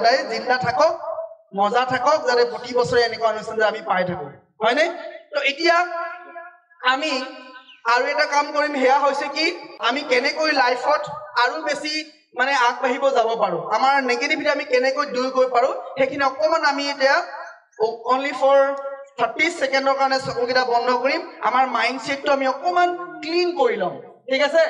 সদায় জিন্দা থাকক মজা থাকক যাতে প্ৰতি বছৰে এনেকুৱা অনুষ্ঠান যে আমি পাই থাকো হয়নে তো এতিয়া আমি আৰু এটা কাম কৰিম হেয়া হৈছে কি আমি কেনেকৈ লাইফত আৰু বেছি মানে আগবাঢ়িব যাব পাৰো আমাৰ নেগেটিভিটি আমি কেনেকৈ দূৰ কৰিব পাৰো হেখিনি অকমান আমি এতিয়া only for 30 সেকেন্ডৰ কাৰণে চকুকেইটা বন্ধ কৰিম আমাৰ মাইন্ডসেটটো আমি অকমান ক্লিন কৰি লম ঠিক আছে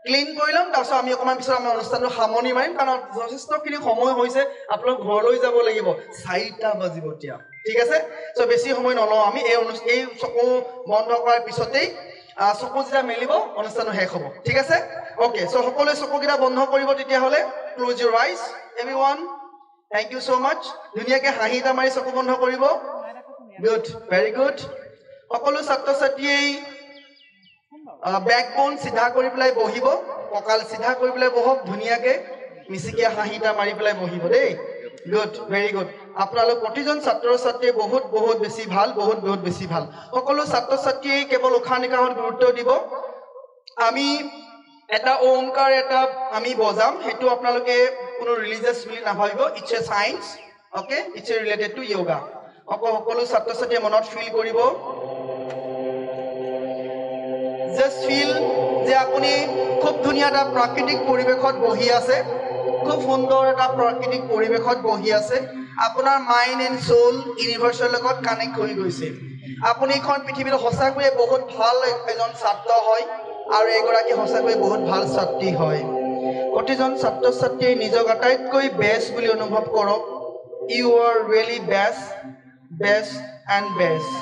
ক্লিন কৰি লম তাৰপিছত আমি অকমান পিছত আমাৰ অনুষ্ঠানটো সামনি মাৰিম কাৰণ যথেষ্টখিনি সময় হৈছে আপোনালোক ঘৰলৈ যাব লাগিব 4টা বাজিব এতিয়া ঠিক আছে সো বেছি সময় নলওঁ আমি এই চকু বন্ধ কৰাৰ পিছতেই চকু যেতিয়া মেলিব অনুষ্ঠানটো শেষ হ'ব ঠিক আছে ওকে সো সকলোৱে চকুকেইটা বন্ধ কৰিব তেতিয়া হলে ক্লোজ ইউৰ আইজ এভৰিওয়ান থ্যাংক ইউ সো মাচ ধুনীয়াকৈ হাঁহিটা মাৰি চকু বন্ধ কৰিব গুড ভেৰি গুড সকলো ছাত্ৰ ছাত্ৰীয়ে ব্যাকবোন সিধা কৰি পেলাই বহিব কঁকাল সিধা কৰি পেলাই বহক ধুনীয়াকৈ মিছিকিয়া হাঁহিটা মাৰি পেলাই বহিব দেই গুড ভেৰি গুড আপোনালোক প্ৰতিজন ছাত্ৰ ছাত্ৰীয়ে বহুত বেছি ভাল বহুত বেছি ভাল সকলো ছাত্ৰ ছাত্ৰীয়ে কেৱল উশাহ নিশাহত গুৰুত্ব দিব আমি এটা ওমকাৰ এটা আমি বজাম হেতু আপোনালোকে কোনো ৰিলিজিয়াছ বুলি নাভাবিব it's a science okay it's related to yoga সকলো ছাত্ৰ ছাত্ৰীয়ে মনত ফিল কৰিব জাস্ট ফিল যে আপুনি খুব ধুনীয়া এটা প্ৰাকৃতিক পৰিৱেশত বহি আছে খুব সুন্দৰ এটা প্ৰাকৃতিক পৰিৱেশত বহি আছে আপোনাৰ মাইন্ড এণ্ড সোল ইউনিভাৰ্সৰ লগত কানেক্ট হৈ গৈছে আপুনি এখন পৃথিৱীৰ সঁচাকৈয়ে বহুত ভাল এজন ছাত্ৰ হয় আৰু এগৰাকী সঁচাকৈয়ে বহুত ভাল ছাত্ৰী হয় প্ৰতিজন ছাত্ৰ ছাত্ৰীয়ে নিজক আটাইতকৈ বেষ্ট বুলি অনুভৱ কৰক you are really best and best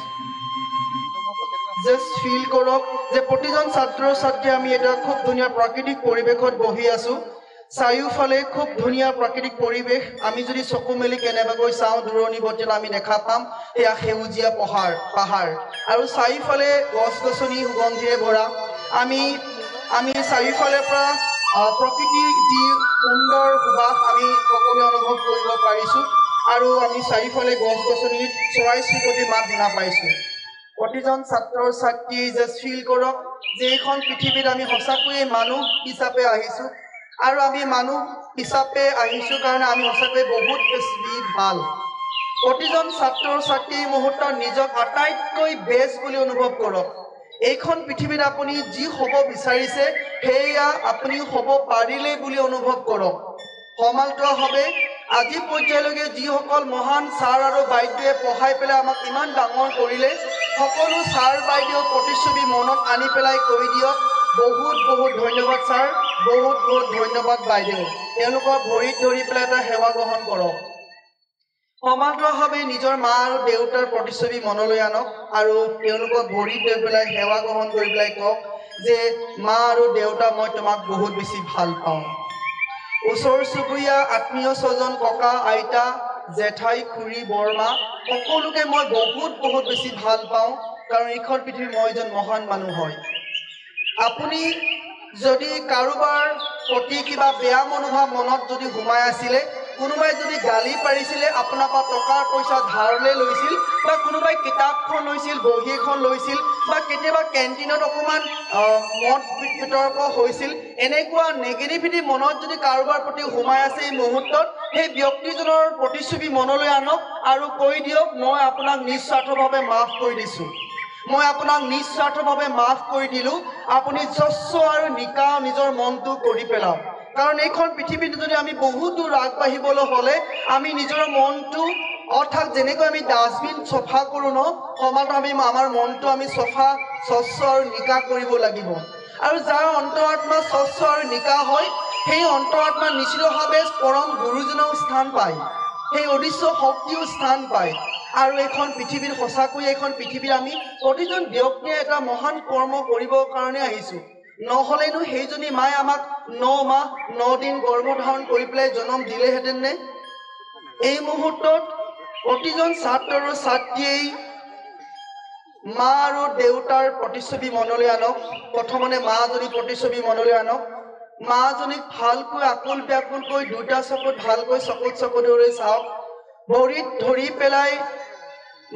just feel কৰক যে প্ৰতিজন ছাত্ৰ ছাত্ৰী আমি এটা খুব ধুনীয়া প্ৰাকৃতিক পৰিৱেশত বহি আছো চাৰিওফালে খুব ধুনীয়া প্ৰাকৃতিক পৰিৱেশ আমি যদি চকু মেলি কেনেবাকৈ চাওঁ দূৰণিবৰ্তীত আমি দেখা পাম এয়া সেউজীয়া পাহাৰ আৰু চাৰিওফালে গছ গছনি সুগন্ধিৰে ভৰা আমি চাৰিওফালৰ পৰা প্ৰকৃতিৰ যি সুন্দৰ সুবাস আমি সকলোৱে অনুভৱ কৰিব পাৰিছো আৰু আমি চাৰিওফালে গছ গছনিত চৰাই চিৰিকটিৰ মাত শুনা পাইছো প্ৰতিজন ছাত্ৰ ছাত্ৰী জাস্ট ফিল কৰক যে এইখন পৃথিৱীত আমি সঁচাকৈয়ে মানুহ হিচাপে আহিছো আৰু আমি মানুহ হিচাপে আহিছো কাৰণে আমি সঁচাকৈয়ে বহুত বেছি ভাল প্ৰতিজন ছাত্ৰ ছাত্ৰী মুহূৰ্তত নিজক আটাইতকৈ বেষ্ট বুলি অনুভৱ কৰক এইখন পৃথিৱীত আপুনি যি হ'ব বিচাৰিছে সেয়া আপুনি হ'ব পাৰিলে বুলি অনুভৱ কৰক সমান্তৰালভাৱে আজি পৰ্যায়লৈকে যিসকল মহান ছাৰ আৰু বাইদেৱে পঢ়াই পেলাই আমাক ইমান ডাঙৰ কৰিলে সকলো ছাৰ বাইদেউ প্ৰতিচ্ছবি মনত আনি পেলাই কৈ দিয়ক বহুত ধন্যবাদ ছাৰ বহুত ধন্যবাদ বাইদেউ তেওঁলোকৰ ভৰিত ধৰি পেলাই এটা সেৱা গ্ৰহণ কৰক সমান্তৰালভাৱে নিজৰ মা আৰু দেউতাৰ প্ৰতিচ্ছবি মনলৈ আনক আৰু তেওঁলোকৰ ভৰিত ধৰি পেলাই সেৱা গ্ৰহণ কৰি পেলাই কওক যে মা আৰু দেউতা মই তোমাক বহুত বেছি ভাল পাওঁ ওচৰ চুবুৰীয়া আত্মীয় স্বজন ককা আইতা জেঠাই খুৰী বৰমা সকলোকে মই বহুত বেছি ভাল পাওঁ কাৰণ এইখন পৃথিৱীৰ মই এজন মহান মানুহ হয় আপুনি যদি কাৰোবাৰ প্ৰতি কিবা বেয়া মনোভাৱ মনত যদি সোমাই আছিলে কোনোবাই যদি গালি পাৰিছিলে আপোনাৰ পৰা টকা পইচা ধাৰলৈ লৈছিল বা কোনোবাই কিতাপখন লৈছিল বহী এখন লৈছিল বা কেতিয়াবা কেণ্টিনত অকণমান মদ বিতৰ্ক হৈছিল এনেকুৱা নেগেটিভিটি মনত যদি কাৰোবাৰ প্ৰতি সোমাই আছে এই মুহূৰ্তত সেই ব্যক্তিজনৰ প্ৰতিচ্ছবি মনলৈ আনক আৰু কৈ দিয়ক মই আপোনাক নিস্বাৰ্থভাৱে মাফ কৰি দিছোঁ মই আপোনাক নিস্বাৰ্থভাৱে মাফ কৰি দিলোঁ আপুনি যস্ব আৰু নিকা নিজৰ মনটো কৰি পেলাওক কাৰণ এইখন পৃথিৱীত যদি আমি বহুত দূৰ আগবাঢ়িবলৈ হ'লে আমি নিজৰ মনটো অৰ্থাৎ যেনেকৈ আমি ডাষ্টবিন চফা কৰোঁ ন সমানে আমি আমাৰ মনটো আমি চফা স্বচ্ছ আৰু নিকা কৰিব লাগিব আৰু যাৰ অন্তৰাত্মা স্বচ্ছ আৰু নিকা হয় সেই অন্তৰাত্মা নিশ্চিতভাৱে পৰম গুৰুজনেও স্থান পায় সেই অদৃশ্য শক্তিও স্থান পায় আৰু এইখন পৃথিৱীৰ সঁচাকৈ এইখন পৃথিৱীৰ আমি প্ৰতিজন ব্যক্তিয়ে এটা মহান কৰ্ম কৰিবৰ কাৰণে আহিছোঁ নহ'লেনো সেইজনী মায়ে আমাক 9 মাহ 9 দিন গৰ্ভধাৰণ কৰি পেলাই জন্ম দিলেহেঁতেন নে এই মুহূৰ্তত প্ৰতিজন ছাত্ৰ আৰু ছাত্ৰীয়ে মা আৰু দেউতাৰ প্ৰতিচ্ছবি মনলৈ আনক প্ৰথমতে মাজনী প্ৰতিচ্ছবি মনলৈ আনক মাজনীক ভালকৈ আকুল ব্যাকুলকৈ দুটা চকুত ভালকৈ চকুত ধৰি চাওক ভৰিত ধৰি পেলাই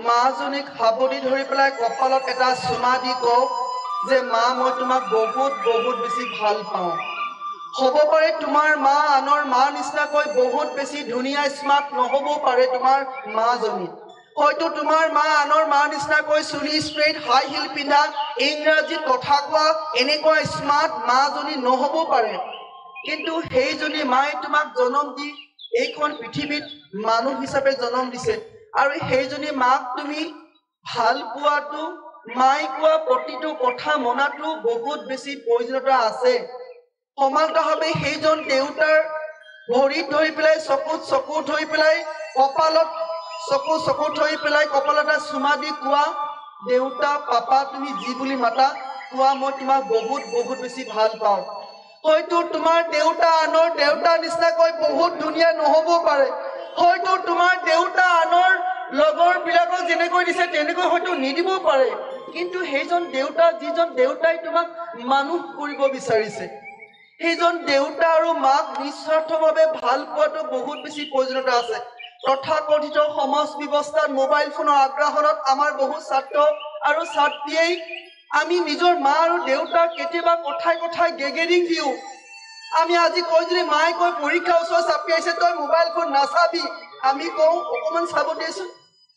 মাজনীক হাবুতি ধৰি পেলাই কপালত এটা চুমা দি কওক যে মা মই তোমাক বহুত বেছি ভাল পাওঁ হ'ব পাৰে তোমাৰ মা আনৰ মা নিচিনাকৈ বহুত বেছি ধুনীয়া স্মাৰ্ট নহ'বও পাৰে তোমাৰ মাজনী হয়তো তোমাৰ মা আনৰ মা নিচিনাকৈ চুলি ষ্ট্ৰেইট হাই হিল পিন্ধা ইংৰাজীত কথা কোৱা এনেকুৱা স্মাৰ্ট মাজনী নহ'বও পাৰে কিন্তু সেইজনী মায়ে তোমাক জন্ম দি এইখন পৃথিৱীত মানুহ হিচাপে জন্ম দিছে আৰু সেইজনী মাক তুমি ভাল পোৱাটো মাই কোৱা প্ৰতিটো কথা মনাটো বহুত বেছি প্ৰয়োজনীয়তা আছে সমান্তৰালভাৱে সেইজন দেউতাৰ ভৰিত ধৰি পেলাই চকুত ধৰি পেলাই কপালত চকুত ধৰি পেলাই কপালত চুমা দি কোৱা দেউতা পাপা তুমি যি বুলি মাতা কোৱা মই তোমাক বহুত বহুত বেছি ভাল পাওঁ হয়তো তোমাৰ দেউতা আনৰ দেউতা নিচিনাকৈ বহুত ধুনীয়া নহ'ব পাৰে হয়তো তোমাৰ দেউতা আনৰ লগৰ বিলাকক যেনেকৈ দিছে তেনেকৈ হয়তো নিদিবও পাৰে কিন্তু সেইজন দেউতা যিজন দেউতাই তোমাক মানুহ কৰিব বিচাৰিছে সেইজন দেউতা আৰু মাক নিস্বাৰ্থভাৱে ভাল পোৱাটো বহুত বেছি প্ৰয়োজনীয়তা আছে তথাকথিত সমাজ ব্যৱস্থাত মোবাইল ফোনৰ আগ্ৰাসনত আমাৰ বহু ছাত্ৰ আৰু ছাত্ৰীয়ে আমি নিজৰ মা আৰু দেউতাক কেতিয়াবা কথাই গেগেৰিং দিওঁ আমি আজি কৈ যদি মায়ে কৈ পৰীক্ষা ওচৰত চাপি আহিছে তই মোবাইল ফোন নাচাবি আমি কওঁ অকণমান চাব দিয়েচোন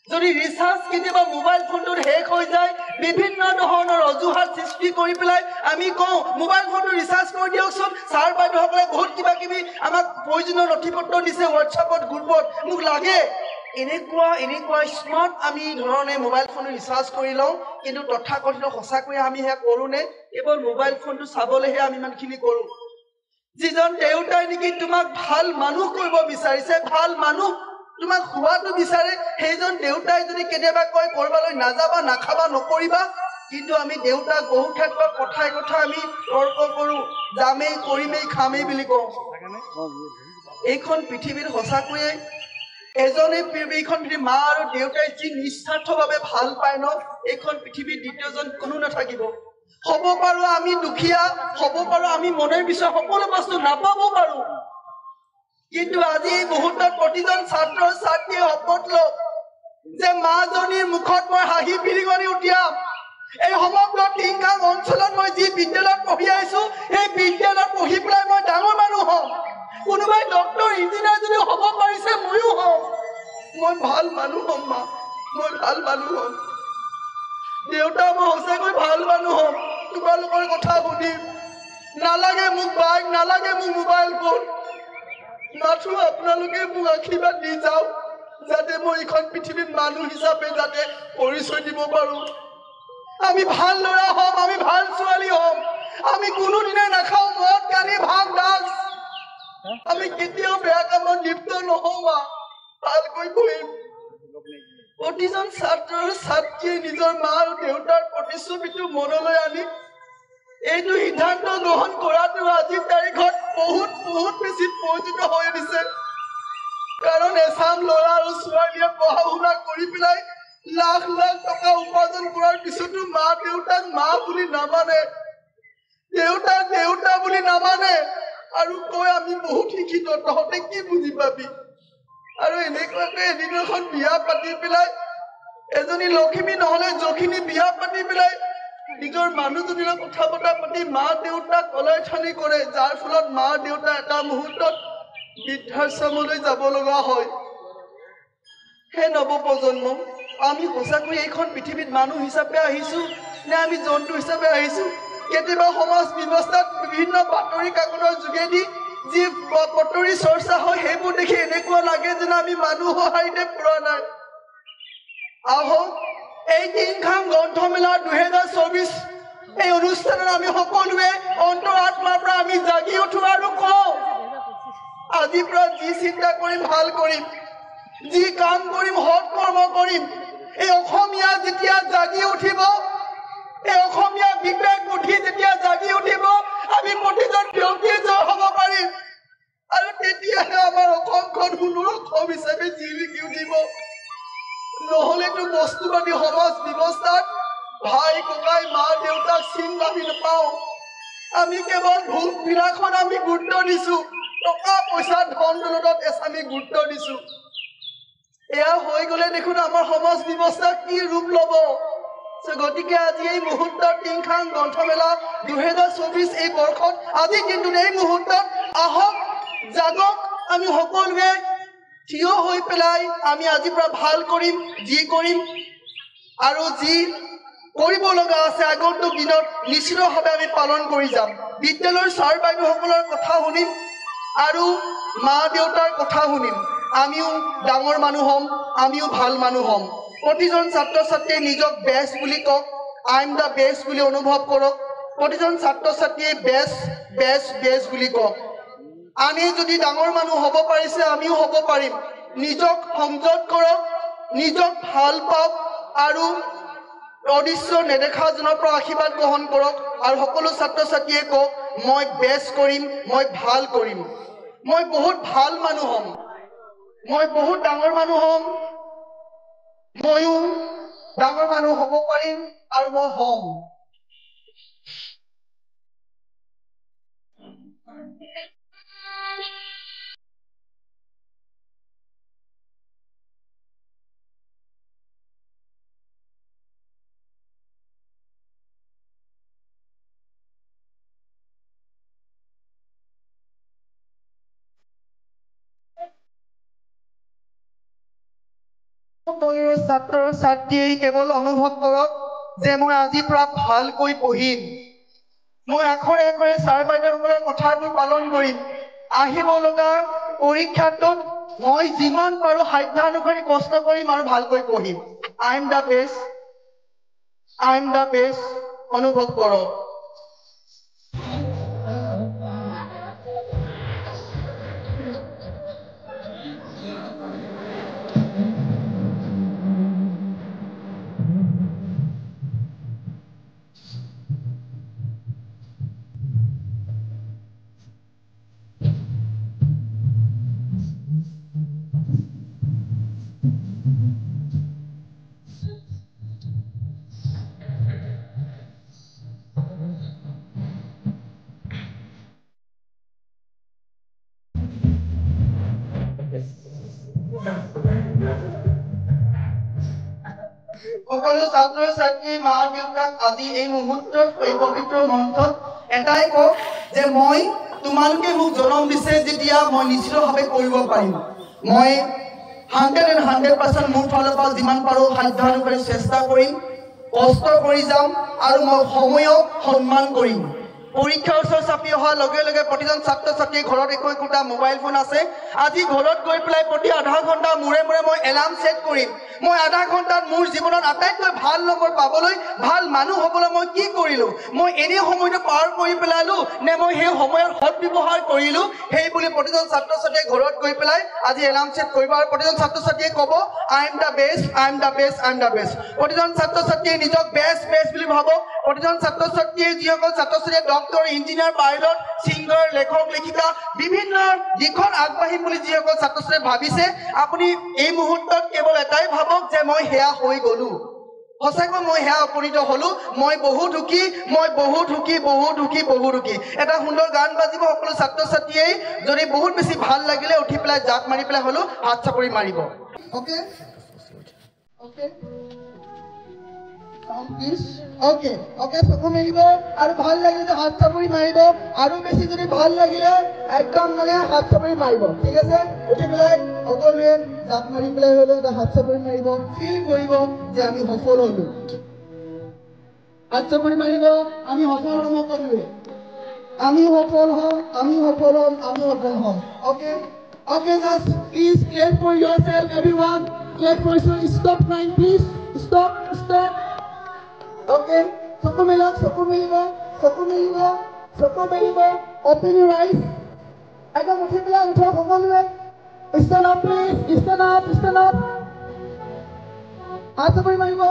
যদি ৰিচাৰ্জ কেতিয়াবা মোবাইল ফোনটোত শেষ হৈ যায় বিভিন্ন ধৰণৰ অজুহাত সৃষ্টি কৰি পেলাই আমি কওঁ মোবাইল ফোনটো ৰিচাৰ্জ কৰি দিয়কচোন ছাৰ বাইদেউসকলে বহুত কিবা কিবি আমাক প্ৰয়োজনীয় নথিপত্ৰ দিছে হোৱাটছআপত গ্ৰুপত মোক লাগে এনেকুৱা স্মাৰ্ট আমি ধৰণে মোবাইল ফোনটো ৰিচাৰ্জ কৰি লওঁ কিন্তু তথাকথিত সঁচাকৈ আমি সেয়া কৰোঁনে কেৱল মোবাইল ফোনটো চাবলৈহে আমি ইমানখিনি কৰোঁ যিজন দেউতাই নেকি তোমাক ভাল মানুহ কৰিব বিচাৰিছে ভাল মানুহ তোমাক হোৱাটো বিচাৰে সেইজন দেউতাই যদি কেতিয়াবা কয় কৰবালৈ নাযাবা নাখাবা নকৰিবা কিন্তু আমি দেউতাক বহু ক্ষেত্ৰত কথাই আমি তৰ্ক কৰোঁ যামেই কৰিমেই খামেই বুলি কওঁ এইখন পৃথিৱীত সঁচাকৈয়ে এজনে এইখন পৃথিৱীৰ মা আৰু দেউতাই যি নিস্বাৰ্থভাৱে ভাল পায় ন এইখন পৃথিৱীত দ্বিতীয়জন কোনো নাথাকিব হ'ব পাৰোঁ আমি দুখীয়া হ'ব পাৰোঁ আমি মনে বিচৰা সকলো বস্তু নাপাব পাৰোঁ কিন্তু আজি এই মুহূৰ্তত প্ৰতিজন ছাত্ৰ ছাত্ৰীয়ে শপত লওক যে মাজনীৰ মুখত মই হাঁহি বিৰিঙনি উলিয়াম এই সমগ্ৰ টিংগাং অঞ্চলত মই যি বিদ্যালয়ত পঢ়ি আহিছোঁ সেই বিদ্যালয়ত পঢ়ি পেলাই মই ডাঙৰ মানুহ হ'ম কোনোবাই ডক্টৰ ইঞ্জিনিয়াৰ যদি হ'ব পাৰিছে ময়ো হ'ম মই ভাল মানুহ হ'ম মা মই ভাল মানুহ হ'ম দেউতা মই সঁচাকৈ ভাল মানুহ হ'ম তোমালোকৰ কথা শুনিম নালাগে মোক বাইক নালাগে মোক মোবাইল ফোন মাথো আপোনালোকে মোক আশীৰ্বাদ দি যাওক যাতে মই এইখন পৃথিৱীত মানুহ হিচাপে যাতে পৰিচয় দিব পাৰোঁ আমি ভাল ল'ৰা হ'ম আমি ভাল ছোৱালী হ'ম আমি কোনোদিনে নাখাওঁ মদ গাড়ী ভাং ডান্স আমি কেতিয়াও বেয়া কামত লিপ্ত নহওঁ মা ভালকৈ পঢ়িম প্ৰতিজন ছাত্ৰ আৰু ছাত্ৰীয়ে নিজৰ মা আৰু দেউতাৰ প্ৰতিচ্ছবিটো মনলৈ আনি এইটো সিদ্ধান্ত গ্ৰহণ কৰাটো আজিৰ তাৰিখত বহুত বেছি প্ৰয়োজনীয় হৈ দিছে কাৰণ এচাম ল'ৰা আৰু ছোৱালীয়ে পঢ়া শুনা কৰি পেলাই লাখ টকা উপাৰ্জন কৰাৰ পিছতো মা দেউতাক মা বুলি নামানে দেউতা বুলি নামানে আৰু কয় আমি বহুত শিক্ষিত তহঁতে কি বুজি পাবি আৰু এনেকুৱাকৈ এদিন এখন বিয়া পাতি পেলাই এজনী লখিমী নহ'লে যখিনী বিয়া পাতি পেলাই নিজৰ মানুহজনীৰ কথা বতৰা পাতি মা দেউতাক কলাইথানি কৰে যাৰ ফলত মা দেউতা এটা মুহূৰ্তত বৃদ্ধাশ্ৰমলৈ যাব লগা হয় হে নৱপ্ৰজন্ম আমি সঁচাকৈ এইখন পৃথিৱীত মানুহ হিচাপে আহিছোঁ নে আমি জন্তু হিচাপে আহিছোঁ কেতিয়াবা সমাজ ব্যৱস্থাত বিভিন্ন বাতৰি কাকতৰ যোগেদি যি বাতৰি চৰ্চা হয় সেইবোৰ দেখি এনেকুৱা লাগে যেন আমি মানুহৰ হাৰিতে পৰা নাই আহক এই টিংখাং গ্ৰন্থমেলা 2024 এই অনুষ্ঠানত আমি সকলোৱে অন্তৰ আত্মাৰ পৰা আমি জাগি উঠো আৰু কওঁ আজিৰ পৰা যি চিন্তা কৰিম ভাল কৰিম যি কাম কৰিম সৎ কৰ্ম কৰিম এই অসমীয়া যেতিয়া জাগি উঠিব এই অসমীয়া বিবেক বুদ্ধি যেতিয়া জাগি উঠিব আমি প্ৰতিজন ব্যক্তিয়ে জয় হ'ব পাৰিম আৰু তেতিয়াহে আমাৰ অসমখন সোণৰ অসম হিচাপে জিলিকি উঠিব নহ'লেতো বস্তুবাদী সমাজ ব্যৱস্থাত ভাই ককাই মা দেউতাক চিন আমি নাপাওঁ আমি কেৱল ভোগ বিলাসত আমি গুৰুত্ব দিছোঁ টকা পইচা ধন দৌলতত আমি গুৰুত্ব দিছোঁ এয়া হৈ গ'লে দেখোন আমাৰ সমাজ ব্যৱস্থা কি ৰূপ ল'ব গতিকে আজি এই মুহূৰ্তত টিংখাং গ্ৰন্থমেলা 2024 এই বৰ্ষত আজি কিন্তু এই মুহূৰ্তত আহক জাগক আমি সকলোৱে থিয় হৈ পেলাই আমি আজিৰ পৰা ভাল কৰিম যি কৰিম আৰু যি কৰিব লগা আছে আগন্তুক দিনত নিশ্চিতভাৱে আমি পালন কৰি যাম বিদ্যালয়ৰ ছাৰ বাইদেউসকলৰ কথা শুনিম আৰু মা দেউতাৰ কথা শুনিম আমিও ডাঙৰ মানুহ হ'ম আমিও ভাল মানুহ হ'ম প্ৰতিজন ছাত্ৰ ছাত্ৰীয়ে নিজক বেষ্ট বুলি কওক আই এম দ্য বেষ্ট বুলি অনুভৱ কৰক প্ৰতিজন ছাত্ৰ ছাত্ৰীয়ে বেষ্ট বুলি কওক আমি যদি ডাঙৰ মানুহ হ'ব পাৰিছে আমিও হ'ব পাৰিম নিজক সংযত কৰক নিজক ভাল পাওক আৰু অদৃশ্য নেদেখাজনৰ পৰা আশীৰ্বাদ গ্ৰহণ কৰক আৰু সকলো ছাত্ৰ ছাত্ৰীয়ে কওক মই বেষ্ট কৰিম মই ভাল কৰিম মই বহুত ভাল মানুহ হ'ম মই বহুত ডাঙৰ মানুহ হ'ম ময়ো ডাঙৰ মানুহ হ'ব পাৰিম আৰু মই হ'ম ছাত্ৰ ছাত্ৰীয়ে কেৱল অনুভৱ কৰক যে মই আজিৰ পৰা ভালকৈ পঢ়িম মই আখৰে আখৰে ছাৰ বাইদেউসকলৰ কথাবোৰ পালন কৰিম আহিব লগা পৰীক্ষাটোত মই যিমান পাৰোঁ সাধ্যানুসৰি কষ্ট কৰিম আৰু ভালকৈ পঢ়িম আই এম দ্য বেষ্ট অনুভৱ কৰক সকলো ছাত্ৰ ছাত্ৰী মা দেউতাক আজি এই মুহূৰ্তত এই পবিত্ৰ মঞ্চত এটাই কওক যে মই তোমালোকে মোক জনম দিছে যেতিয়া মই নিশ্চিতভাৱে কৰিব পাৰিম মই 100% মোৰ ফালৰ পৰা যিমান পাৰোঁ সাধ্যানুসৰি চেষ্টা কৰিম কষ্ট কৰি যাম আৰু মই সময়ক সন্মান কৰিম পৰীক্ষাৰ ওচৰ চাপি অহাৰ লগে লগে প্ৰতিজন ছাত্ৰ ছাত্ৰীৰ ঘৰত একোটা মোবাইল ফোন আছে আজি ঘৰত গৈ পেলাই প্ৰতি আধা ঘণ্টা মূৰে মূৰে মই এলাৰ্ম ছেট কৰিম মই আধা ঘণ্টাত মোৰ জীৱনত আটাইতকৈ ভাল নম্বৰ পাবলৈ ভাল মানুহ হ'বলৈ মই কি কৰিলোঁ মই এনেই সময়টো পাৰ কৰি পেলালোঁ নে মই সেই সময়ৰ সৎব্যৱহাৰ কৰিলোঁ সেই বুলি প্ৰতিজন ছাত্ৰ ছাত্ৰীয়ে ঘৰত গৈ পেলাই আজি এলাৰ্ম ছেট কৰিব আৰু প্ৰতিজন ছাত্ৰ ছাত্ৰীয়ে ক'ব আই এম দ্য বেষ্ট প্ৰতিজন ছাত্ৰ ছাত্ৰীয়ে নিজক বেষ্ট বুলি ভাবক প্ৰতিজন ছাত্ৰ ছাত্ৰীয়ে যিসকল ছাত্ৰ ছাত্ৰীয়ে ডক্টৰ ইঞ্জিনিয়াৰ পাইলট ছিংগাৰ লেখক লেখিকা বিভিন্ন দিশত আগবাঢ়িম বুলি যিসকল ছাত্ৰ ছাত্ৰীয়ে ভাবিছে আপুনি এই মুহূৰ্তত কেৱল এটাই ভাবক যে মই সেয়া হৈ গ'লোঁ সঁচাকৈ মই সেয়া উপনীত হ'লোঁ মই বহুত সুখী এটা সুন্দৰ গান বাজিব সকলো ছাত্ৰ ছাত্ৰীয়ে যদি বহুত বেছি ভাল লাগিলে উঠি পেলাই জাপ মাৰি পেলাই হ'লেও হাত চাপৰি মাৰিব অ'কে চকু মেলিব আৰু ভাল লাগিলে হাত চাপৰি মাৰিব আৰু বেছি যদি ভাল লাগিলে একদম মানে হাত চাপৰি মাৰিব ঠিক আছে উঠি পেলাই সকলোৱে জাপ মাৰি পেলাই হ'লেও এটা হাত চাপৰি মাৰিব ফিল কৰিব যে আমি সফল হ'লোঁ হাত চাপৰি মাৰিব আমি সফল হ'ম সকলোৱে আমি সফল হ'ম Okay, just please clap for yourself, everyone. Clap for yourself. Stop crying, please. Stop. Okay. Soko melak. Open your eyes. Agar uthi pila utho সকলোৱে. Stand up, please. Stand up. হাত চাপৰি মাৰিব.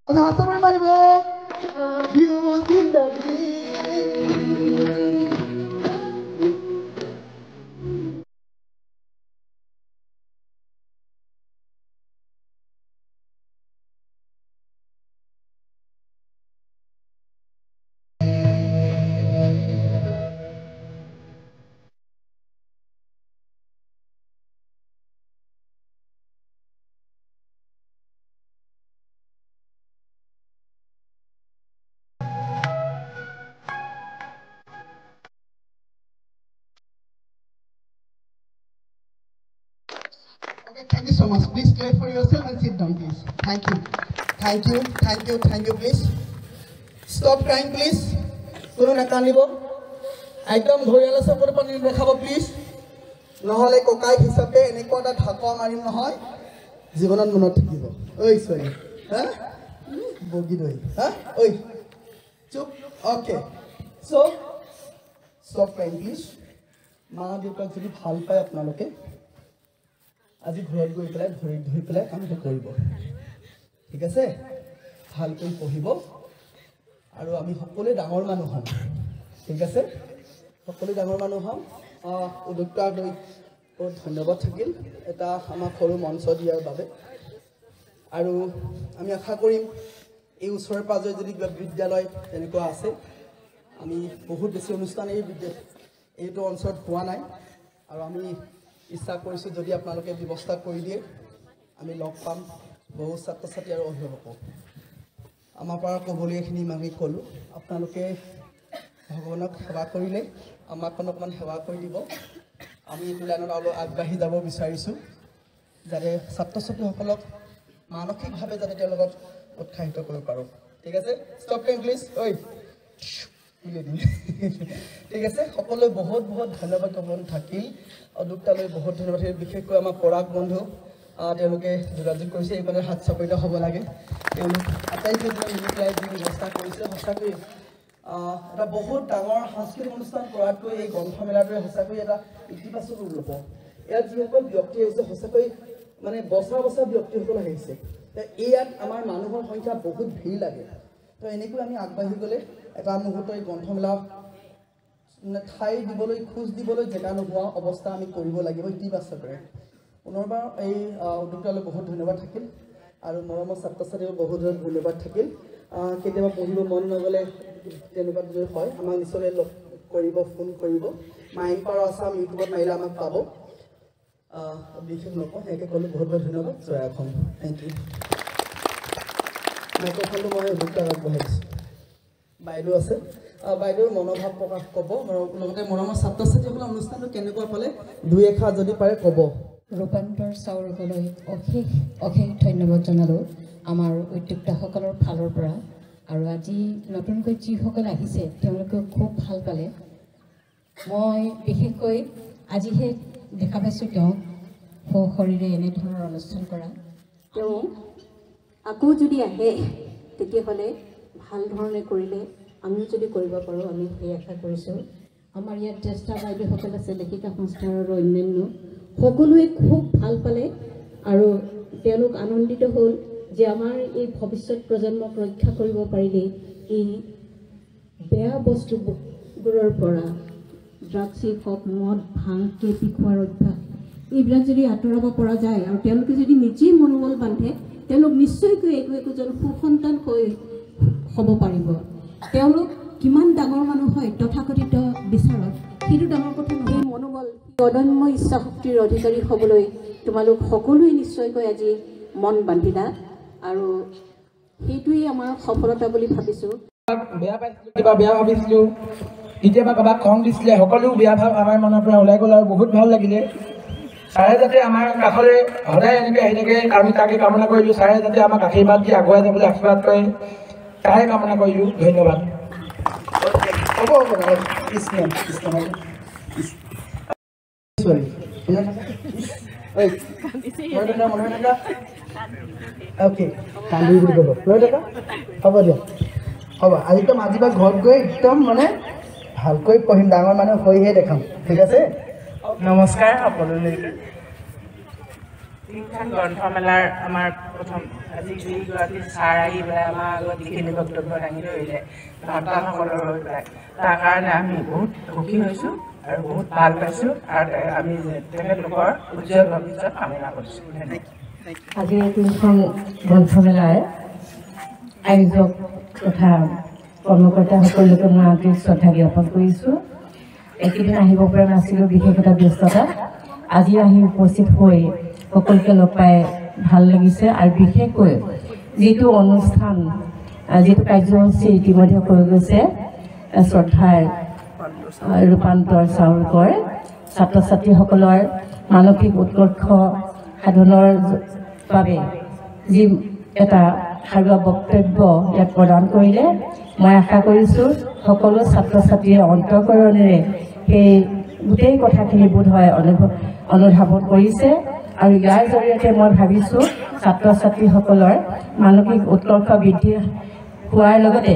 হাত চাপৰি মাৰিব. You in the Okay, thank you so much. Please clap for yourself and sit down, please. Thank you. Thank you. Thank you. Thank you, please. Stop crying, please. Kono nakanibo. Ekdom dhoriala sapor pani dekhabo, please. Nohole kokai hisabe eneko eta dhakwa marim nohoy. Jibonan monot thakibo. Oi sorry. Ha? Bogi doi. Ha? Oi. Chup. Okay. So stop crying, please. Ma deউতাক যদি ভাল পায় আপোনালোকে আজি ঘৰত গৈ পেলাই ধৰি পেলাই কামটো কৰিব ঠিক আছে ভালকৈ পঢ়িব আৰু আমি সকলোৱে ডাঙৰ মানুহ হ'ম ঠিক আছে সকলোৱে ডাঙৰ মানুহ হ'ম উদ্যোক্তাক লৈ বহুত ধন্যবাদ থাকিল এটা আমাক সৰু মঞ্চ দিয়াৰ বাবে আৰু আমি আশা কৰিম এই ওচৰৰ পাজৰে যদি বিদ্যালয় তেনেকুৱা আছে আমি বহুত বেছি অনুষ্ঠান এইটো অঞ্চলত হোৱা নাই আৰু আমি ইচ্ছা কৰিছোঁ যদি আপোনালোকে ব্যৱস্থা কৰি দিয়ে আমি লগ পাম বহু ছাত্ৰ ছাত্ৰী আৰু অভিভাৱক আমাৰ পৰা ক'বলৈ এইখিনি আমি ক'লোঁ আপোনালোকে ভগৱানক সেৱা কৰিলে আমাক অকণমান সেৱা কৰি দিব আমি এইটো লাইনত অলপ আগবাঢ়ি যাব বিচাৰিছোঁ যাতে ছাত্ৰ ছাত্ৰীসকলক মানসিকভাৱে যাতে তেওঁলোকক উৎসাহিত কৰিব পাৰোঁ ঠিক আছে ষ্টপ টাইম প্লিজ ঐ ঠিক আছে সকলোৱে বহুত বহুত ধন্যবাদ জ্ঞাপন থাকিল উদ্যোক্তালৈ বহুত ধন্যবাদ বিশেষকৈ আমাৰ পৰাগ বন্ধু তেওঁলোকে যোগাযোগ কৰিছে এইফালে হাত চাপৰিত হ'ব লাগে তেওঁলোক আটাইকেইজনে মিলি পেলাই যি ব্যৱস্থা কৰিছে সঁচাকৈ এটা বহুত ডাঙৰ সাংস্কৃতিক অনুষ্ঠান কৰাতকৈ এই গ্ৰন্থমেলাটোৱে সঁচাকৈ এটা ইতিবাচক ৰূপ ল'ব ইয়াত যিসকল ব্যক্তি আহিছে সঁচাকৈ মানে বছা বছা ব্যক্তিসকল আহিছে ইয়াত আমাৰ মানুহৰ সংখ্যা বহুত ভিৰ লাগে তো এনেকৈ আমি আগবাঢ়ি গ'লে এটা মুহূৰ্ত এই গ্ৰন্থমেলা ঠাই দিবলৈ খোজ দিবলৈ জেগা নোহোৱা অৱস্থা আমি কৰিব লাগিব ইতিবাচকৰে পুনৰবাৰ এই উদ্যোক্তালৈ বহুত ধন্যবাদ থাকিল আৰু মৰমৰ ছাত্ৰ ছাত্ৰীক বহুত ধন্যবাদ থাকিল কেতিয়াবা পঢ়িব মন নগ'লে তেনেকুৱা যদি হয় আমাক নিশ্চয় লগ কৰিব ফোন কৰিব মাইন পাৰ আছাম ইউটিউবত মাৰিলে আমাক পাব বিশেষ নকওঁ সেনেকৈ ক'লোঁ বহুত বহুত ধন্যবাদ জয় অসম থেংক ইউ মাইক্ৰফোনটো মই উদ্যোক্তাক আগবঢ়াইছোঁ বাইদেউ আছে বাইদেউৰ মনোভাৱ প্ৰকাশ ক'ব লগতে মৰমৰ ছাত্ৰ ছাত্ৰীসকলৰ অনুষ্ঠানটো কেনেকুৱা পালে দুই এষাৰ যদি পাৰে ক'ব ৰূপান্তৰ চাউললৈ অশেষ অশেষ ধন্যবাদ জনালোঁ আমাৰ উদ্যোক্তাসকলৰ ফালৰ পৰা আৰু আজি নতুনকৈ যিসকল আহিছে তেওঁলোকেও খুব ভাল পালে মই বিশেষকৈ আজিহে দেখা পাইছোঁ তেওঁক সশৰীৰে এনেধৰণৰ অনুষ্ঠান কৰা তেওঁ আকৌ যদি আহে তেতিয়াহ'লে ভাল ধৰণে কৰিলে আমিও যদি কৰিব পাৰোঁ আমি সেই আশা কৰিছোঁ আমাৰ ইয়াত জ্যেষ্ঠ বাইদেউসকল আছে লেখিকা সংস্থাৰ আৰু অন্যান্য সকলোৱে খুব ভাল পালে আৰু তেওঁলোক আনন্দিত হ'ল যে আমাৰ এই ভৱিষ্যত প্ৰজন্মক ৰক্ষা কৰিব পাৰিলে এই বেয়া বস্তুবোৰৰ পৰা ড্ৰাগছেই হওক মদ ভাং কেপি খোৱাৰ অভ্যাস এইবিলাক যদি আঁতৰাব পৰা যায় আৰু তেওঁলোকে যদি নিজেই মনোবল বান্ধে তেওঁলোক নিশ্চয়কৈ একোজন সুসন্তান হ'ব পাৰিব তেওঁলোক কিমান ডাঙৰ মানুহ হয় তথাকথিত বিচাৰত সেইটো ডাঙৰ কথা নহয় মনোবল অদম্য ইচ্ছা শক্তিৰ অধিকাৰী হ'বলৈ তোমালোক সকলোৱে নিশ্চয়কৈ আজি মন বান্ধিলা আৰু সেইটোৱেই আমাৰ সফলতা বুলি ভাবিছোঁ বেয়া পাইছিলোঁ কিবা বেয়া ভাবিছিলোঁ কেতিয়াবা কাৰোবাক খং দিছিলে সকলো বেয়া ভাৱ আমাৰ মনৰ পৰা ওলাই গ'ল আৰু বহুত ভাল লাগিলে ছাৰে যাতে আমাৰ কাষলৈ সদায় এনেকৈ আহি থাকে আমি তাকে কামনা কৰিলোঁ ছাৰে যাতে আমাক আশীৰ্বাদ দি আগুৱাই যাবলৈ আশীৰ্বাদ কৰে তাৰে কামনা কৰিলোঁ ধন্যবাদ হ'ব দিয়ক হ'ব একদম আজি পৰা ঘৰত গৈ একদম মানে ভালকৈ পঢ়িম ডাঙৰ মানুহ হৈহে দেখাম ঠিক আছে নমস্কাৰ সকলোলৈ তিনিখন গ্ৰন্থমেলাৰ আমাৰ প্ৰথম আজি যিগৰাকী ছাৰ আহি পেলাই আমাৰ আগত যিখিনি বক্তব্য দাঙি ধৰিলে সন্তানসকলৰ হৈ পেলাই তাৰ কাৰণে আমি বহুত সুখী হৈছোঁ আৰু বহুত ভাল পাইছোঁ আৰু আমি তেখেতলোকৰ উজ্জ্বল ভৱিষ্যত কামনা কৰিছোঁ আজি তিনিখন গ্ৰন্থমেলাৰ আয়োজক তথা কৰ্মকৰ্তাসকলকে মই আন্তৰিক শ্ৰদ্ধা জ্ঞাপন কৰিছোঁ একেদিন আহিব পৰা নাছিলোঁ বিশেষ এটা ব্যস্ততা আজি আহি উপস্থিত হৈ সকলোকে লগ পাই ভাল লাগিছে আৰু বিশেষকৈ যিটো অনুষ্ঠান যিটো কাৰ্যসূচী ইতিমধ্যে হৈ গৈছে শ্ৰদ্ধাৰ ৰূপান্তৰ চাউলকৰ ছাত্ৰ ছাত্ৰীসকলৰ মানসিক উৎকৰ্ষ সাধনৰ বাবে যি এটা সাৰুৱা বক্তব্য ইয়াত প্ৰদান কৰিলে মই আশা কৰিছোঁ সকলো ছাত্ৰ ছাত্ৰীয়ে অন্তঃকৰণেৰে সেই গোটেই কথাখিনি বোধ হয় অনুধাৱন কৰিছে আৰু ইয়াৰ জৰিয়তে মই ভাবিছোঁ ছাত্ৰ ছাত্ৰীসকলৰ মানসিক উৎকৰ্ষ বৃদ্ধি হোৱাৰ লগতে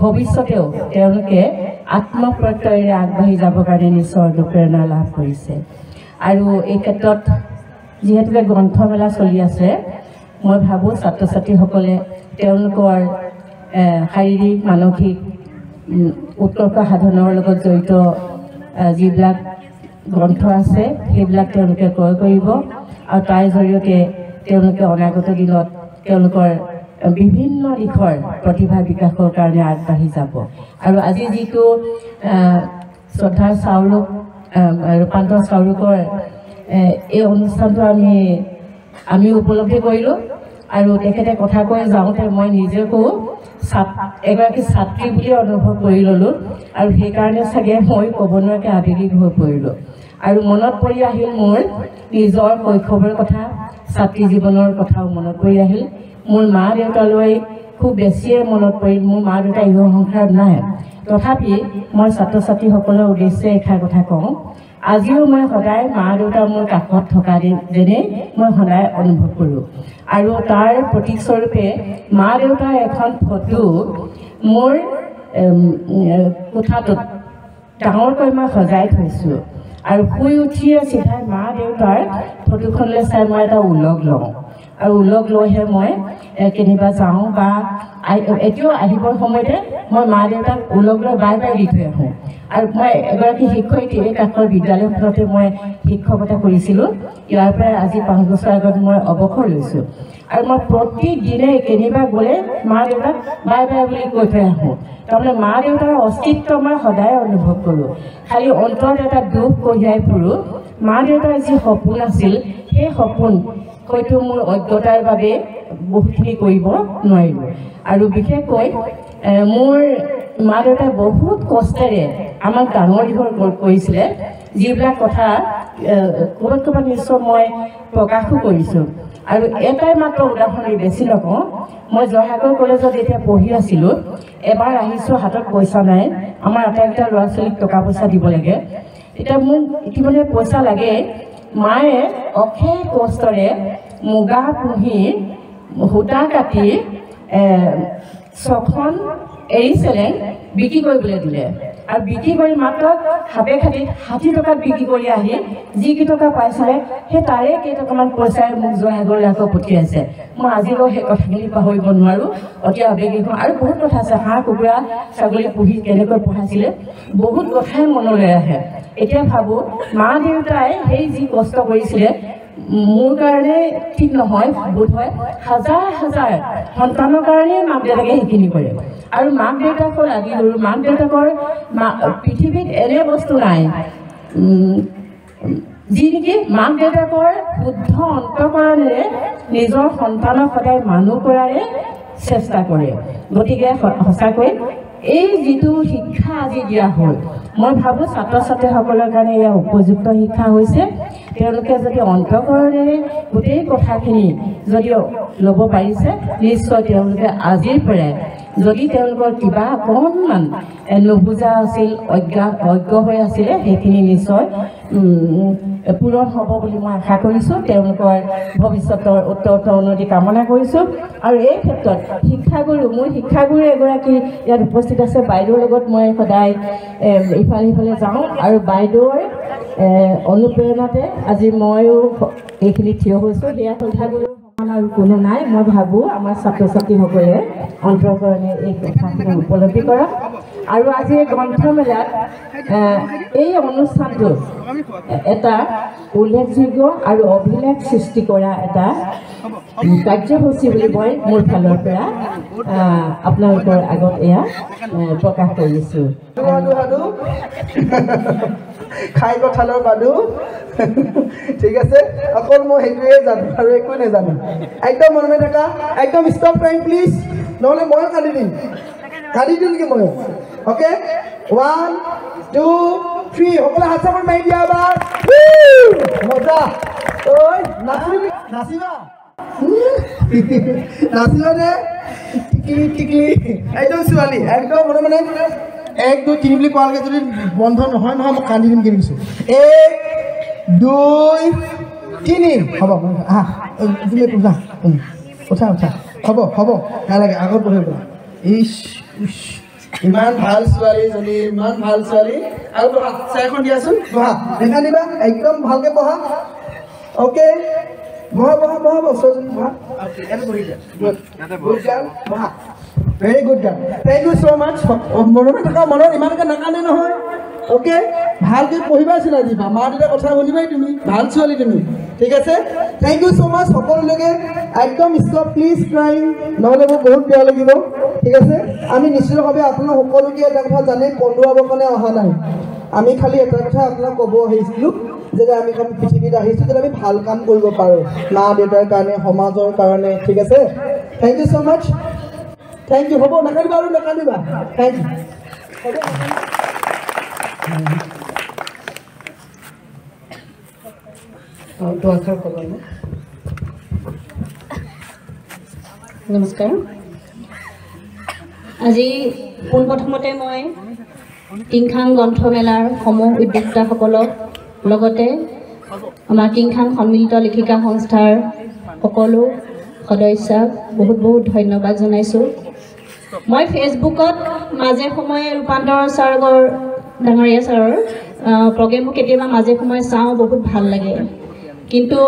ভৱিষ্যতেও তেওঁলোকে আত্মপ্ৰত্যয়েৰে আগবাঢ়ি যাবৰ কাৰণে নিশ্চয় অনুপ্ৰেৰণা লাভ কৰিছে আৰু এই ক্ষেত্ৰত যিহেতুকে গ্ৰন্থমেলা চলি আছে মই ভাবোঁ ছাত্ৰ ছাত্ৰীসকলে তেওঁলোকৰ শাৰীৰিক মানসিক উৎকৰ্ষ সাধনৰ লগত জড়িত যিবিলাক গ্ৰন্থ আছে সেইবিলাক তেওঁলোকে ক্ৰয় কৰিব আৰু তাৰ জৰিয়তে তেওঁলোকে অনাগত দিনত তেওঁলোকৰ বিভিন্ন দিশৰ প্ৰতিভা বিকাশৰ কাৰণে আগবাঢ়ি যাব আৰু আজি যিটো শ্ৰদ্ধাৰ চাউলুক ৰূপান্তৰ চাউলুকৰ এই অনুষ্ঠানটো আমি উপলব্ধি কৰিলোঁ আৰু তেখেতে কথা কৈ যাওঁতে মই নিজকো এগৰাকী ছাত্ৰী বুলি অনুভৱ কৰি ল'লোঁ আৰু সেইকাৰণে চাগে মই ক'ব নোৱাৰাকৈ আৱেগিক হৈ পৰিলোঁ আৰু মনত পৰি আহিল মোৰ নিজৰ শৈশৱৰ কথা ছাত্ৰী জীৱনৰ কথাও মনত পৰি আহিল মোৰ মা দেউতালৈ খুব বেছিয়ে মনত পৰিল মোৰ মা দেউতা ইহ সংসাৰত নাই তথাপি মই ছাত্ৰ ছাত্ৰীসকলৰ উদ্দেশ্যে এষাৰ কথা কওঁ আজিও মই সদায় মা দেউতা মোৰ কাষত থকা যেনে মই সদায় অনুভৱ কৰোঁ আৰু তাৰ প্ৰতীকস্বৰূপে মা দেউতাৰ এখন ফটো মোৰ কোঠাটোত ডাঙৰকৈ মই সজাই থৈছোঁ আৰু শুই উঠিয়ে চিধাই মা দেউতাৰ ফটোখনলৈ চাই মই এটা উলগ লওঁ আৰু উলগ লৈহে মই কেনিবা যাওঁ বা এতিয়াও আহিবৰ সময়তে মই মা দেউতাক উলগ লৈ বাই বাই দি থৈ আহোঁ আৰু মই এগৰাকী শিক্ষয়িত্ৰী এই কাষৰ বিদ্যালয়খনতে মই শিক্ষকতা কৰিছিলোঁ ইয়াৰ পৰাই আজি 5 বছৰ আগত মই অৱসৰ লৈছোঁ আৰু মই প্ৰতিদিনে কেনিবা গ'লে মা দেউতাক বাই বাই বুলি কৈ থৈ আহোঁ তাৰমানে মা দেউতাৰ অস্তিত্ব মই সদায় অনুভৱ কৰোঁ খালি অন্তৰত এটা দুখ কঢ়িয়াই ফুৰোঁ মা দেউতাৰ যি সপোন আছিল সেই সপোন হয়তো মোৰ অজ্ঞতাৰ বাবে বহুতখিনি কৰিব নোৱাৰিলোঁ আৰু বিশেষকৈ মোৰ মা দেউতাই বহুত কষ্টেৰে আমাক ডাঙৰ দীঘল কৰিছিলে যিবিলাক কথা ক'ৰবাত ক'ৰবাত নিশ্চয় মই প্ৰকাশো কৰিছোঁ আৰু এটাই মাত্ৰ উদাহৰণ বেছি নকওঁ মই জয়সাগৰ কলেজত যেতিয়া পঢ়ি আছিলোঁ এবাৰ আহিছোঁ হাতত পইচা নাই আমাৰ আটাইকেইটা ল'ৰা ছোৱালীক টকা পইচা দিব লাগে এতিয়া মোক ইতিমধ্যে পইচা লাগে মায়ে অশেষ কষ্টৰে মুগা পুহি সূতা কাটি 6খন এৰী চেলেং বিক্ৰী কৰিবলৈ দিলে আৰু বিক্ৰী কৰি মাত্ৰ হাতে খাটি 60 টকাত বিক্ৰী কৰি আহি যিকেইটকা পাইছিলে সেই তাৰে কেইটকামান পইচাই মোক জয়সাগৰলৈ আকৌ পঠিয়াইছে মই আজিলৈ সেই কথাখিনি পাহৰিব নোৱাৰোঁ অতি আৱেগিক আৰু বহুত কথা আছে হাঁহ কুকুৰা ছাগলী পুহি কেনেকৈ পঢ়াইছিলে বহুত কথাই মনলৈ আহে এতিয়া ভাবোঁ মা দেউতাই সেই যি কষ্ট কৰিছিলে মোৰ কাৰণে ঠিক নহয় বোধ হয় হাজাৰ হাজাৰ সন্তানৰ কাৰণে মাক দেউতাকে সেইখিনি কৰে আৰু মাক দেউতাকৰ লাগি ধৰোঁ মাক দেউতাকৰ পৃথিৱীত এনে বস্তু নাই যি নেকি মাক দেউতাকৰ শুদ্ধ অন্তঃকৰণেৰে নিজৰ সন্তানক সদায় মানুহ কৰাৰে চেষ্টা কৰে গতিকে সঁচাকৈ এই যিটো শিক্ষা আজি দিয়া হ'ল মই ভাবোঁ ছাত্ৰ ছাত্ৰীসকলৰ কাৰণে এয়া উপযুক্ত শিক্ষা হৈছে তেওঁলোকে যদি অন্তঃকৰণেৰে গোটেই কথাখিনি যদি ল'ব পাৰিছে নিশ্চয় তেওঁলোকে আজিৰ পৰাই যদি তেওঁলোকৰ কিবা অকণমান নুবুজা আছিল অজ্ঞ হৈ আছিলে সেইখিনি নিশ্চয় পূৰণ হ'ব বুলি মই আশা কৰিছোঁ তেওঁলোকৰ ভৱিষ্যতৰ উত্তৰোত্তৰ উন্নতি কামনা কৰিছোঁ আৰু এই ক্ষেত্ৰত মোৰ শিক্ষাগুৰু এগৰাকী ইয়াত উপস্থিত আছে বাইদেউৰ লগত মই সদায় ইফালে সিফালে যাওঁ আৰু বাইদেউৰ অনুপ্ৰেৰণাতে আজি ময়ো এইখিনি থিয় হৈছোঁ সেয়া শিক্ষাগুৰু আৰু কোনো নাই মই ভাবোঁ আমাৰ ছাত্ৰ ছাত্ৰীসকলে অন্তঃকৰণে এই কথাখিনি উপলব্ধি কৰক আৰু আজি এই গ্ৰন্থমেলাত এই অনুষ্ঠানটো এটা উল্লেখযোগ্য আৰু অভিলেখ সৃষ্টি কৰা এটা কাৰ্যসূচী বুলি মই মোৰ ফালৰ পৰা আপোনালোকৰ আগত এয়া প্ৰকাশ কৰিছোঁ খাই কঁঠালৰ বাদু ঠিক আছে অকল মই সেইটোৱে জানো আৰু একো নাজানো একদম মনে থাকা একদম ষ্টপ টাইম প্লিজ নহ'লে ময়ো কাটি দিম নেকি ময়ো অ'কে 1 2 3 সকলোৱে হাত চাপৰ মাৰি দিয়া এবাৰ মজা ঐ নাচিবি নাচিবা নাচিবা নে টিকলি টিকলি একদম ছোৱালী একদম মানে 1 2 3 বুলি কোৱালৈকে যদি বন্ধ নহয় নহয় মই কান্দি দিম কিনিছোঁ 1 2 3 হ'ব তুমি উঠা উঠা উঠা হ'ব নালাগে আগত বহিব ইছ ইমান ভাল ছোৱালীজনী ইমান ভাল ছোৱালী আৰু বহা চাইখন দিয়াচোন বহা দেখা দিবা একদম ভালকৈ বহা অ'কে বহা ছোৱালীজনী বহা ইয়াতে বহি দিয়া গুড গাৰ্ল বহা very good girl thank you so' much মনত থকা মনত ইমানকৈ নাকান্দে নহয় অ'কে ভালকৈ পঢ়িবাচোন আজি মা দেউতাৰ কথা শুনিবাই তুমি ভাল ছোৱালী তুমি ঠিক আছে থেংক ইউ ছ' মাছ সকলোলৈকে একদম ষ্টপ প্লিজ ক্ৰাইং নহ'লে মোৰ বহুত বেয়া লাগিব ঠিক আছে আমি নিশ্চিতভাৱে আপোনাক সকলোকে এটা কথা জানি কন্দুৱাবৰ কাৰণে অহা নাই আমি খালি এটা কথা আপোনাক ক'ব আহিছিলোঁ যে আমি পৃথিৱীত আহিছোঁ যে আমি ভাল কাম কৰিব পাৰোঁ মা দেউতাৰ কাৰণে সমাজৰ কাৰণে ঠিক আছে thank you so' much thank you হ'ব নাকান্দিবা আৰু নাকান্দিবা থেংক ইউ নমস্কাৰ আজি পোনপ্ৰথমতে মই টিংখাং গ্ৰন্থমেলাৰ সমূহ উদ্যোক্তাসকলক লগতে আমাৰ টিংখাং সন্মিলিত লেখিকা সংস্থাৰ সকলো সদস্যক বহুত বহুত ধন্যবাদ জনাইছোঁ মই ফেচবুকত মাজে সময়ে ৰূপান্তৰ ডাঙৰীয়া ছাৰৰ প্ৰগ্ৰেমবোৰ কেতিয়াবা মাজে সময়ে চাওঁ বহুত ভাল লাগে কিন্তু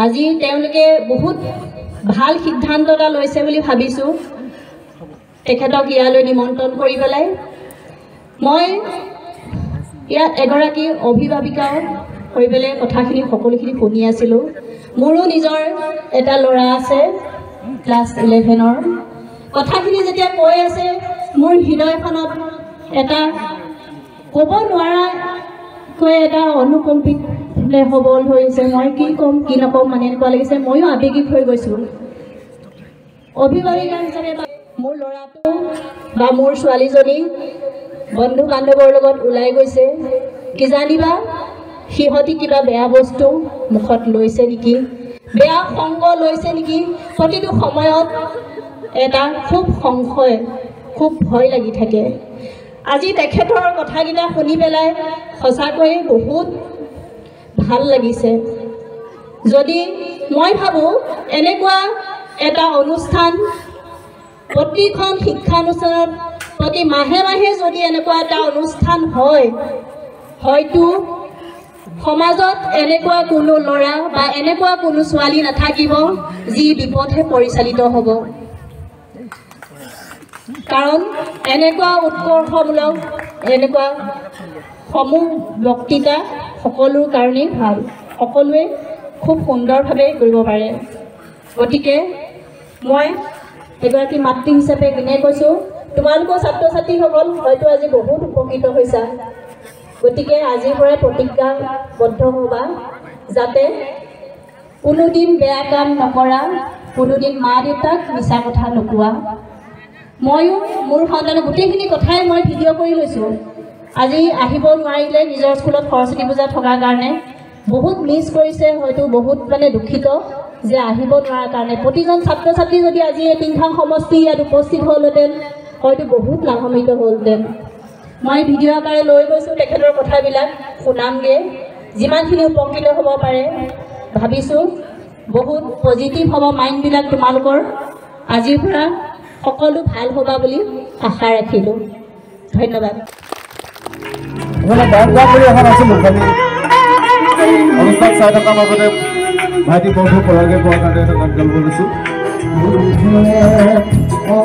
আজি তেওঁলোকে বহুত ভাল সিদ্ধান্ত এটা লৈছে বুলি ভাবিছোঁ তেখেতক ইয়ালৈ নিমন্ত্ৰণ কৰি পেলাই মই ইয়াত এগৰাকী অভিভাৱিকা হৈ পেলাই কথাখিনি সকলোখিনি শুনি আছিলোঁ মোৰো নিজৰ এটা ল'ৰা আছে ক্লাছ 11ৰ কথাখিনি যেতিয়া কৈ আছে মোৰ হৃদয়খনত এটা ক'ব নোৱাৰাকৈ এটা অনুকম্পিত সবল হৈছে মই কি ক'ম কি নক'ম মানে এনেকুৱা লাগিছে ময়ো আৱেগিক হৈ গৈছোঁ অভিভাৱিকা হিচাপে মোৰ ল'ৰাটো বা মোৰ ছোৱালীজনী বন্ধু বান্ধৱৰ লগত ওলাই গৈছে কিজানিবা সিহঁতি কিবা বেয়া বস্তু মুখত লৈছে নেকি বেয়া সংগ লৈছে নেকি প্ৰতিটো সময়ত এটা খুব সংশয় খুব ভয় লাগি থাকে আজি তেখেতৰ কথাকেইটা শুনি পেলাই সঁচাকৈয়ে বহুত ভাল লাগিছে যদি মই ভাবোঁ এনেকুৱা এটা অনুষ্ঠান প্ৰতিখন শিক্ষানুষ্ঠানত প্ৰতি মাহে মাহে যদি এনেকুৱা এটা অনুষ্ঠান হয় হয়তো সমাজত এনেকুৱা কোনো ল'ৰা বা এনেকুৱা কোনো ছোৱালী নাথাকিব যি বিপথে পৰিচালিত হ'ব কাৰণ এনেকুৱা উৎকৰ্ষমূলক এনেকুৱা সমূহ বক্তৃতা সকলোৰ কাৰণেই ভাল সকলোৱে খুব সুন্দৰভাৱে কৰিব পাৰে গতিকে মই এগৰাকী মাতৃ হিচাপে গুণে কৈছোঁ তোমালোকৰ ছাত্ৰ ছাত্ৰীসকল হয়তো আজি বহুত উপকৃত হৈছা গতিকে আজিৰ পৰাই প্ৰতিজ্ঞাবদ্ধ হ'বা যাতে কোনোদিন বেয়া কাম নকৰা কোনোদিন মা দেউতাক মিছা কথা নোকোৱা ময়ো মোৰ সন্তানৰ গোটেইখিনি কথাই মই ভিডিঅ' কৰি লৈছোঁ আজি আহিব নোৱাৰিলে নিজৰ স্কুলত সৰস্বতী পূজা থকাৰ কাৰণে বহুত মিছ কৰিছে হয়তো বহুত মানে দুখিত যে আহিব নোৱাৰাৰ কাৰণে প্ৰতিজন ছাত্ৰ ছাত্ৰী যদি আজি এই টিংখাং সমষ্টি ইয়াত উপস্থিত হ'লহেঁতেন হয়তো বহুত লাভান্বিত হ'লহেঁতেন মই ভিডিঅ' আকাৰে লৈ গৈছোঁ তেখেতৰ কথাবিলাক শুনামগৈ যিমানখিনি উপকৃত হ'ব পাৰে ভাবিছোঁ বহুত পজিটিভ হ'ব মাইণ্ডবিলাক তোমালোকৰ আজিৰ পৰা সকলো ভাল হ'বা বুলি আশা ৰাখিলোঁ ধন্যবাদ অনুষ্ঠান চাই থকাৰ মাজতে ভাইটি বন্ধু পৰাগে পোৱাৰ কাৰণে এটা গান গাব গৈছোঁ Oh,